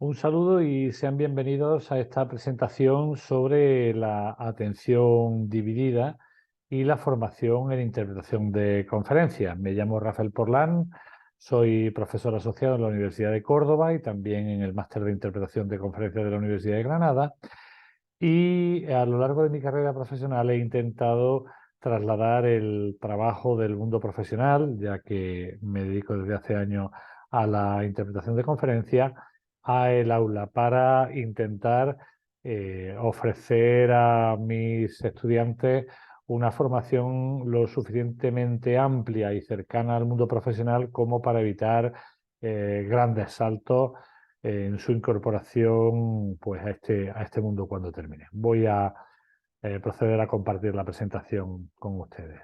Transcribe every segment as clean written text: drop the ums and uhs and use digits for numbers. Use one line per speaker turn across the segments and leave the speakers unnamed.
Un saludo y sean bienvenidos a esta presentación sobre la atención dividida y la formación en interpretación de conferencias. Me llamo Rafael Porlán, soy profesor asociado en la Universidad de Córdoba y también en el Máster de Interpretación de Conferencias de la Universidad de Granada. Y a lo largo de mi carrera profesional he intentado trasladar el trabajo del mundo profesional, ya que me dedico desde hace años a la interpretación de conferencias, a el aula para intentar ofrecer a mis estudiantes una formación lo suficientemente amplia y cercana al mundo profesional como para evitar grandes saltos en su incorporación pues, a este mundo cuando termine. Voy a proceder a compartir la presentación con ustedes.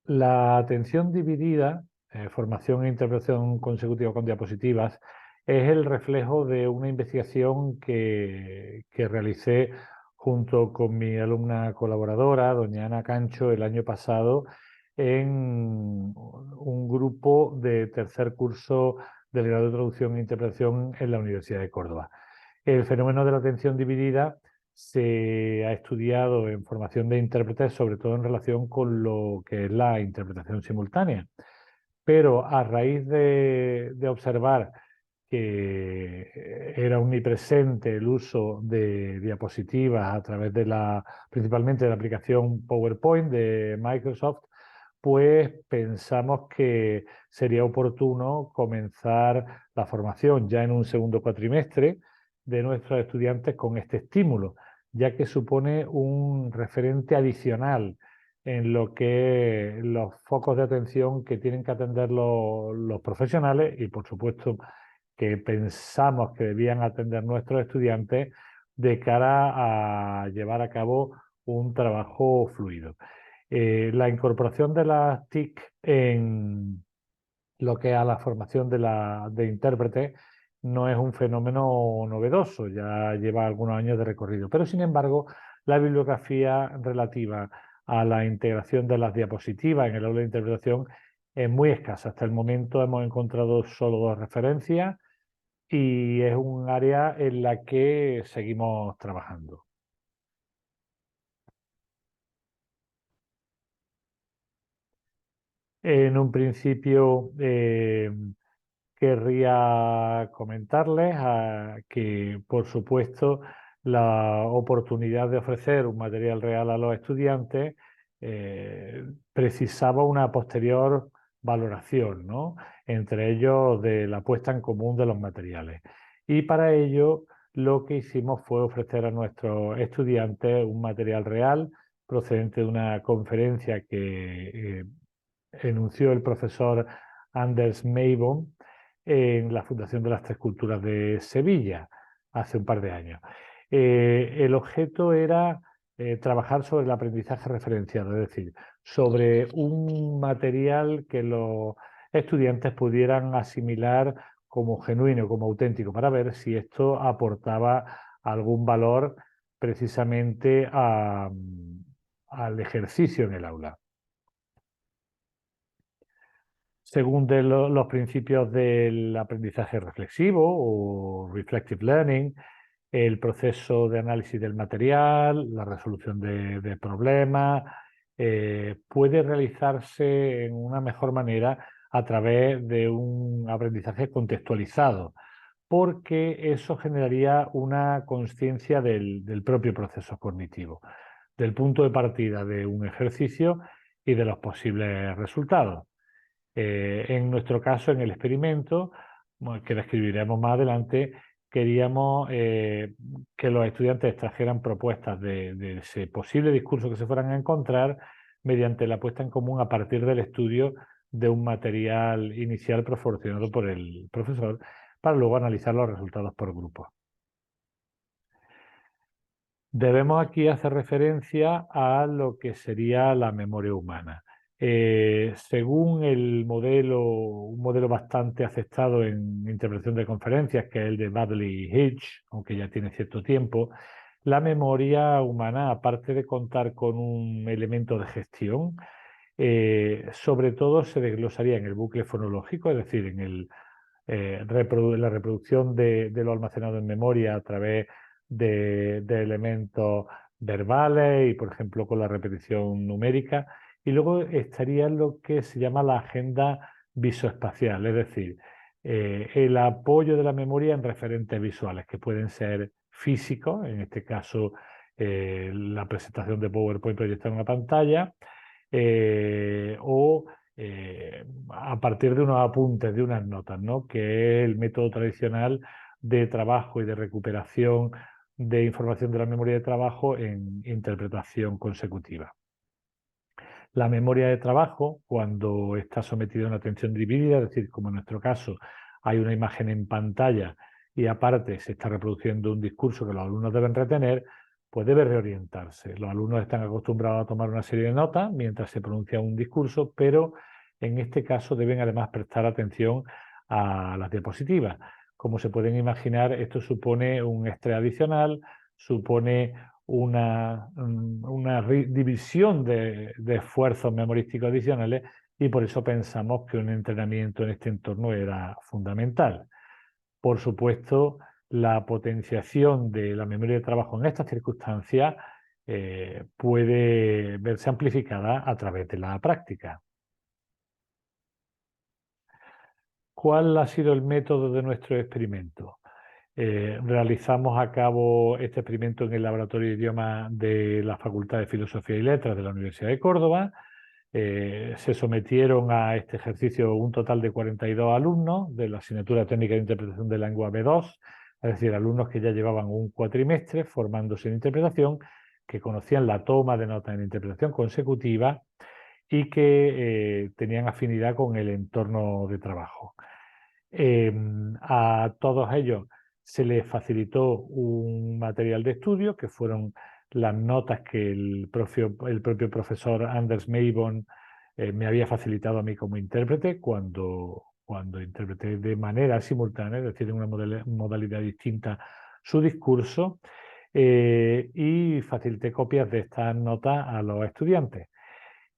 La atención dividida, formación e interpretación consecutiva con diapositivas, es el reflejo de una investigación que realicé junto con mi alumna colaboradora, doña Ana Cancho, el año pasado en un grupo de tercer curso del grado de traducción e interpretación en la Universidad de Córdoba. El fenómeno de la atención dividida se ha estudiado en formación de intérpretes, sobre todo en relación con lo que es la interpretación simultánea. Pero a raíz de observar que era omnipresente el uso de diapositivas a través de principalmente de la aplicación PowerPoint de Microsoft, pues pensamos que sería oportuno comenzar la formación ya en un segundo cuatrimestre de nuestros estudiantes con este estímulo, ya que supone un referente adicional en lo que los focos de atención que tienen que atender los profesionales y, por supuesto, que pensamos que debían atender nuestros estudiantes de cara a llevar a cabo un trabajo fluido. La incorporación de las TIC en lo que es a la formación de intérpretes no es un fenómeno novedoso, ya lleva algunos años de recorrido, pero sin embargo la bibliografía relativa a la integración de las diapositivas en el aula de interpretación es muy escasa. Hasta el momento hemos encontrado solo 2 referencias y es un área en la que seguimos trabajando. En un principio querría comentarles que, por supuesto, la oportunidad de ofrecer un material real a los estudiantes precisaba una posterior valoración, ¿no? Entre ellos de la puesta en común de los materiales. Y para ello lo que hicimos fue ofrecer a nuestros estudiantes un material real procedente de una conferencia que enunció el profesor Anders Meybom en la Fundación de las Tres Culturas de Sevilla hace un par de años. El objeto era trabajar sobre el aprendizaje referenciado, es decir, sobre un material que los estudiantes pudieran asimilar como genuino, como auténtico, para ver si esto aportaba algún valor precisamente al ejercicio en el aula. Según los principios del aprendizaje reflexivo o reflective learning, el proceso de análisis del material, la resolución de problemas, puede realizarse en una mejor manera a través de un aprendizaje contextualizado, porque eso generaría una conciencia del propio proceso cognitivo, del punto de partida de un ejercicio y de los posibles resultados. En nuestro caso, en el experimento, que describiremos más adelante, queríamos que los estudiantes trajeran propuestas de ese posible discurso que se fueran a encontrar mediante la puesta en común a partir del estudio de un material inicial proporcionado por el profesor para luego analizar los resultados por grupos. Debemos aquí hacer referencia a lo que sería la memoria humana. Según un modelo bastante aceptado en interpretación de conferencias, que es el de Baddeley y Hitch, aunque ya tiene cierto tiempo, la memoria humana, aparte de contar con un elemento de gestión, Sobre todo se desglosaría en el bucle fonológico, es decir, en la reproducción de lo almacenado en memoria a través de elementos verbales y, por ejemplo, con la repetición numérica. Y luego estaría lo que se llama la agenda visoespacial, es decir, el apoyo de la memoria en referentes visuales, que pueden ser físicos, en este caso la presentación de PowerPoint proyectada en una pantalla, o a partir de unos apuntes, de unas notas, ¿no? Que es el método tradicional de trabajo y de recuperación de información de la memoria de trabajo en interpretación consecutiva. La memoria de trabajo, cuando está sometida a una atención dividida, es decir, como en nuestro caso hay una imagen en pantalla y aparte se está reproduciendo un discurso que los alumnos deben retener, pues debe reorientarse. Los alumnos están acostumbrados a tomar una serie de notas mientras se pronuncia un discurso, pero en este caso deben además prestar atención a las diapositivas. Como se pueden imaginar, esto supone un estrés adicional, supone una división de esfuerzos memorísticos adicionales y por eso pensamos que un entrenamiento en este entorno era fundamental. Por supuesto, la potenciación de la memoria de trabajo en estas circunstancias puede verse amplificada a través de la práctica. ¿Cuál ha sido el método de nuestro experimento? Realizamos a cabo este experimento en el Laboratorio de Idiomas de la Facultad de Filosofía y Letras de la Universidad de Córdoba. Se sometieron a este ejercicio un total de 42 alumnos de la asignatura técnica de interpretación de lengua B2, es decir, alumnos que ya llevaban un cuatrimestre formándose en interpretación, que conocían la toma de notas en interpretación consecutiva y que tenían afinidad con el entorno de trabajo. A todos ellos se les facilitó un material de estudio que fueron las notas que el propio profesor Anders Meibom me había facilitado a mí como intérprete cuando interpreté de manera simultánea, es decir, en una modalidad distinta, su discurso, y facilité copias de estas notas a los estudiantes.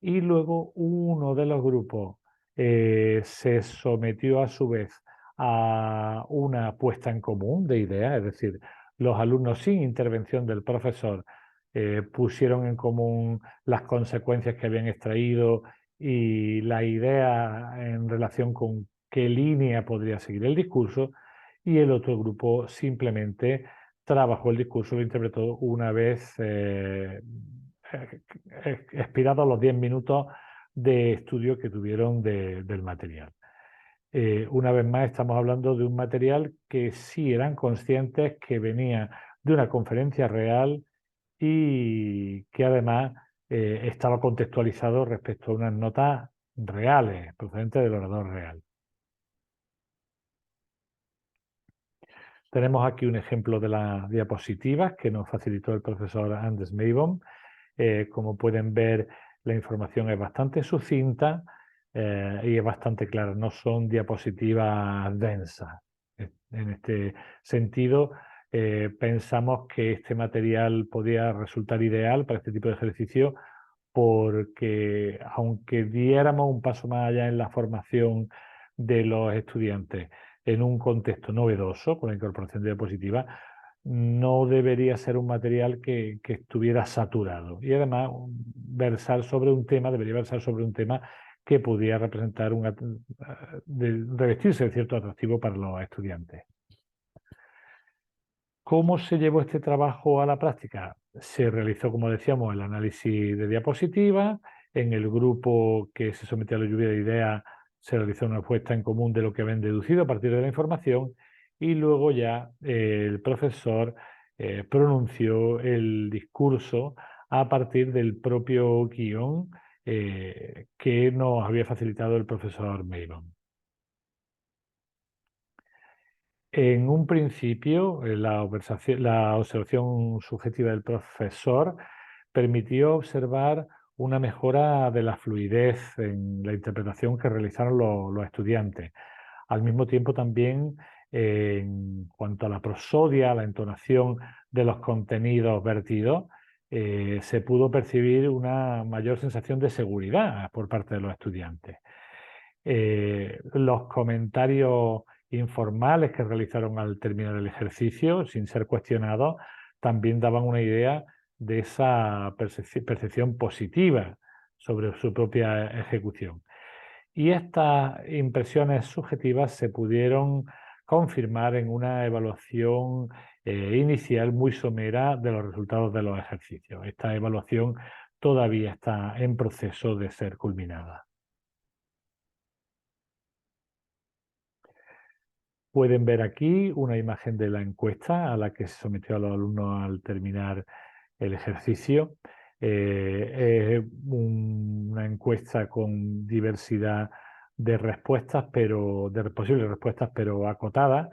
Y luego uno de los grupos se sometió a su vez a una puesta en común de ideas, es decir, los alumnos sin intervención del profesor pusieron en común las consecuencias que habían extraído y la idea en relación con qué línea podría seguir el discurso, y el otro grupo simplemente trabajó el discurso, lo interpretó una vez expirados los 10 minutos de estudio que tuvieron del material. Una vez más estamos hablando de un material que sí eran conscientes que venía de una conferencia real y que además estaba contextualizado respecto a unas notas reales, procedentes del orador real. Tenemos aquí un ejemplo de las diapositivas que nos facilitó el profesor Anders Meibom. Como pueden ver, la información es bastante sucinta y es bastante clara, no son diapositivas densas. En este sentido, pensamos que este material podía resultar ideal para este tipo de ejercicio porque aunque diéramos un paso más allá en la formación de los estudiantes en un contexto novedoso con la incorporación de diapositivas, no debería ser un material que estuviera saturado. Y además, debería versar sobre un tema que pudiera representar revestirse de cierto atractivo para los estudiantes. ¿Cómo se llevó este trabajo a la práctica? Se realizó, como decíamos, el análisis de diapositivas. En el grupo que se sometió a la lluvia de ideas se realizó una puesta en común de lo que habían deducido a partir de la información y luego ya el profesor pronunció el discurso a partir del propio guión que nos había facilitado el profesor Meibom. En un principio, la observación subjetiva del profesor permitió observar una mejora de la fluidez en la interpretación que realizaron los estudiantes. Al mismo tiempo también, en cuanto a la prosodia, la entonación de los contenidos vertidos, se pudo percibir una mayor sensación de seguridad por parte de los estudiantes. Los comentarios informales que realizaron al terminar el ejercicio, sin ser cuestionados, también daban una idea de esa percepción positiva sobre su propia ejecución. Y estas impresiones subjetivas se pudieron confirmar en una evaluación inicial muy somera de los resultados de los ejercicios. Esta evaluación todavía está en proceso de ser culminada. Pueden ver aquí una imagen de la encuesta a la que se sometió a los alumnos al terminar el ejercicio. Es una encuesta con diversidad de respuestas, de posibles respuestas, pero acotadas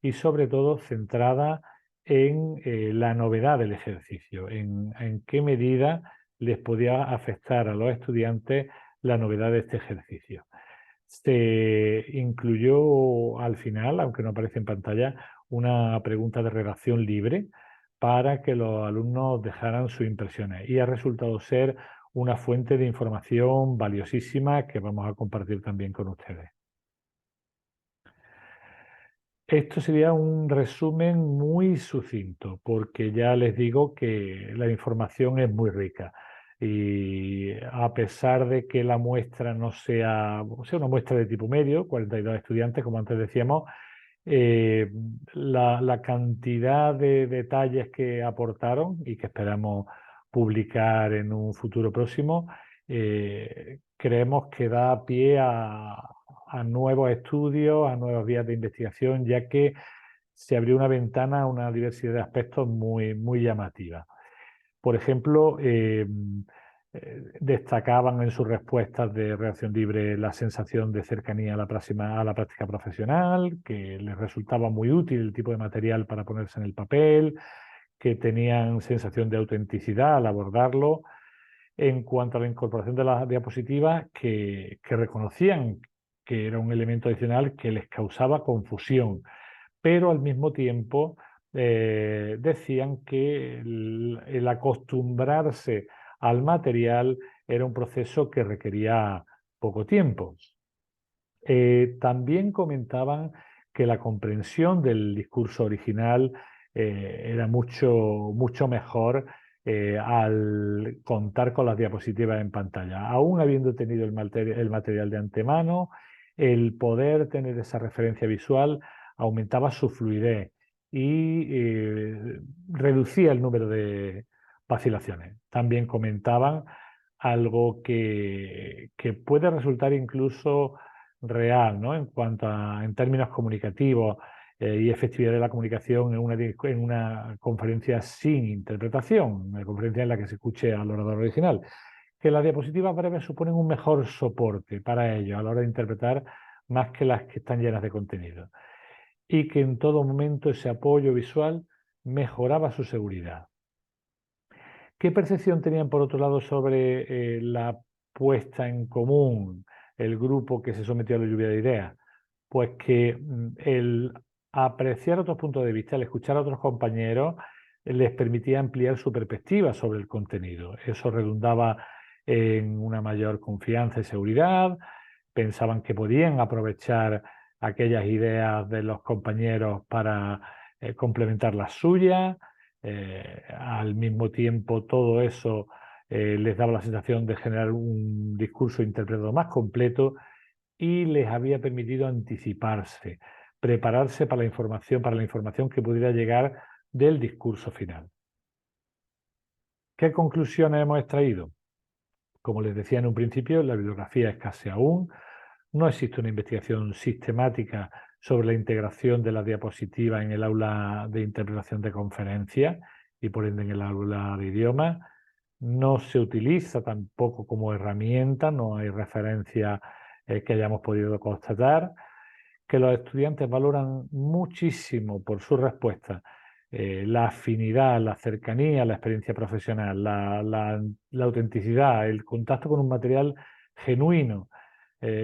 y sobre todo centrada en la novedad del ejercicio, en qué medida les podía afectar a los estudiantes la novedad de este ejercicio. Se incluyó al final, aunque no aparece en pantalla, una pregunta de redacción libre para que los alumnos dejaran sus impresiones y ha resultado ser una fuente de información valiosísima que vamos a compartir también con ustedes. Esto sería un resumen muy sucinto, porque ya les digo que la información es muy rica y a pesar de que la muestra no sea una muestra de tipo medio, 42 estudiantes, como antes decíamos, eh, la cantidad de detalles que aportaron y que esperamos publicar en un futuro próximo, creemos que da pie a nuevos estudios, a nuevas vías de investigación, ya que se abrió una ventana a una diversidad de aspectos muy, muy llamativa. Por ejemplo, destacaban en sus respuestas de reacción libre la sensación de cercanía a la práctica profesional, que les resultaba muy útil el tipo de material para ponerse en el papel, que tenían sensación de autenticidad al abordarlo. En cuanto a la incorporación de las diapositivas, que reconocían que era un elemento adicional que les causaba confusión, pero al mismo tiempo decían que el acostumbrarse al material era un proceso que requería poco tiempo. También comentaban que la comprensión del discurso original era mucho mejor al contar con las diapositivas en pantalla. Aún habiendo tenido el material de antemano, el poder tener esa referencia visual aumentaba su fluidez y reducía el número de vacilaciones. También comentaban algo que puede resultar incluso real, ¿no? En términos comunicativos y efectividad de la comunicación en una conferencia sin interpretación, una conferencia en la que se escuche al orador original, que las diapositivas breves suponen un mejor soporte para ellos a la hora de interpretar más que las que están llenas de contenido y que en todo momento ese apoyo visual mejoraba su seguridad. ¿Qué percepción tenían, por otro lado, sobre la puesta en común, el grupo que se sometió a la lluvia de ideas? Pues que el apreciar otros puntos de vista, el escuchar a otros compañeros, les permitía ampliar su perspectiva sobre el contenido. Eso redundaba en una mayor confianza y seguridad, pensaban que podían aprovechar aquellas ideas de los compañeros para complementar las suyas. Al mismo tiempo, todo eso les daba la sensación de generar un discurso interpretado más completo y les había permitido anticiparse, prepararse para la información que pudiera llegar del discurso final. ¿Qué conclusiones hemos extraído? Como les decía en un principio, la bibliografía es escasea aún. No existe una investigación sistemática sobre la integración de la diapositiva en el aula de interpretación de conferencias y por ende en el aula de idioma. No se utiliza tampoco como herramienta, no hay referencia que hayamos podido constatar. Que los estudiantes valoran muchísimo por su respuesta la afinidad, la cercanía, la experiencia profesional, la autenticidad, el contacto con un material genuino,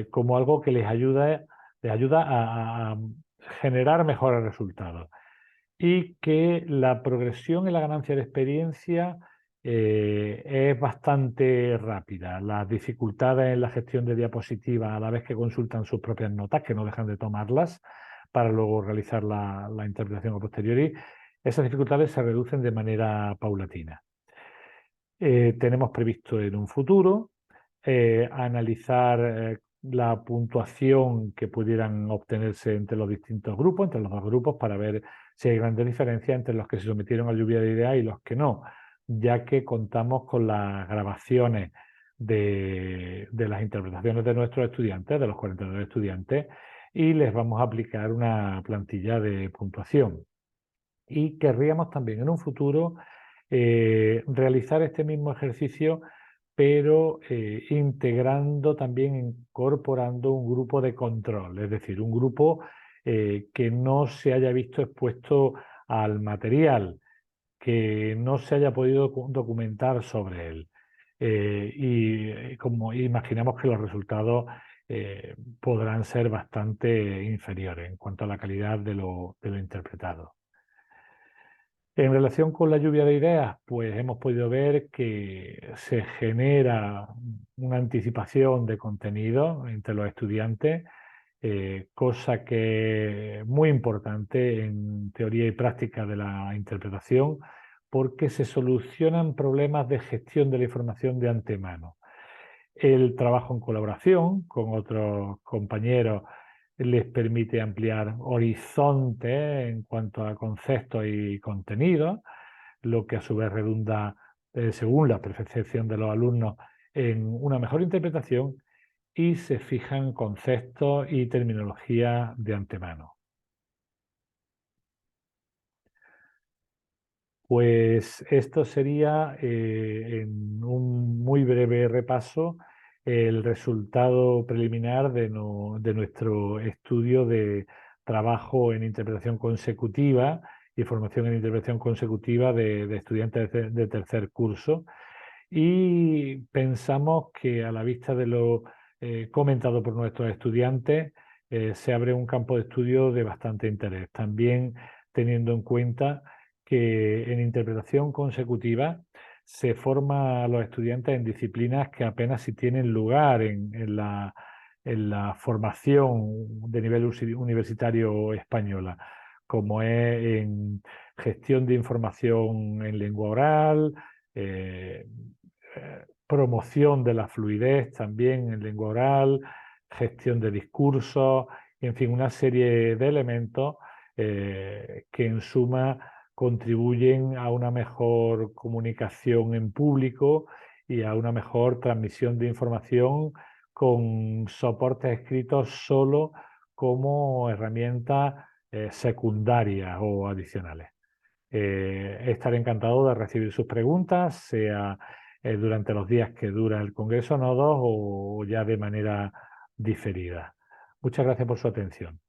como algo que les ayuda a generar mejores resultados. Y que la progresión y la ganancia de experiencia es bastante rápida. Las dificultades en la gestión de diapositivas a la vez que consultan sus propias notas, que no dejan de tomarlas para luego realizar la interpretación a posteriori, esas dificultades se reducen de manera paulatina. Tenemos previsto en un futuro analizar la puntuación que pudieran obtenerse entre los distintos grupos, entre los dos grupos, para ver si hay grandes diferencias entre los que se sometieron a lluvia de ideas y los que no, ya que contamos con las grabaciones de las interpretaciones de nuestros estudiantes, de los 42 estudiantes, y les vamos a aplicar una plantilla de puntuación. Y querríamos también en un futuro realizar este mismo ejercicio, pero integrando también, incorporando un grupo de control, es decir, un grupo que no se haya visto expuesto al material, que no se haya podido documentar sobre él. Y como imaginamos que los resultados podrán ser bastante inferiores en cuanto a la calidad de lo interpretado. En relación con la lluvia de ideas, pues hemos podido ver que se genera una anticipación de contenido entre los estudiantes, cosa que es muy importante en teoría y práctica de la interpretación, porque se solucionan problemas de gestión de la información de antemano. El trabajo en colaboración con otros compañeros les permite ampliar horizontes en cuanto a conceptos y contenidos, lo que a su vez redunda, según la percepción de los alumnos, en una mejor interpretación y se fijan conceptos y terminología de antemano. Pues esto sería, en un muy breve repaso, el resultado preliminar de nuestro estudio de trabajo en interpretación consecutiva y formación en interpretación consecutiva de estudiantes de tercer curso. Y pensamos que a la vista de lo comentado por nuestros estudiantes, se abre un campo de estudio de bastante interés. También teniendo en cuenta que en interpretación consecutiva se forma a los estudiantes en disciplinas que apenas si tienen lugar en la formación de nivel universitario española, como es en gestión de información en lengua oral, promoción de la fluidez también en lengua oral, gestión de discursos, en fin, una serie de elementos que en suma contribuyen a una mejor comunicación en público y a una mejor transmisión de información con soportes escritos solo como herramientas secundarias o adicionales. Estaré encantado de recibir sus preguntas, sea durante los días que dura el Congreso Nodos o ya de manera diferida. Muchas gracias por su atención.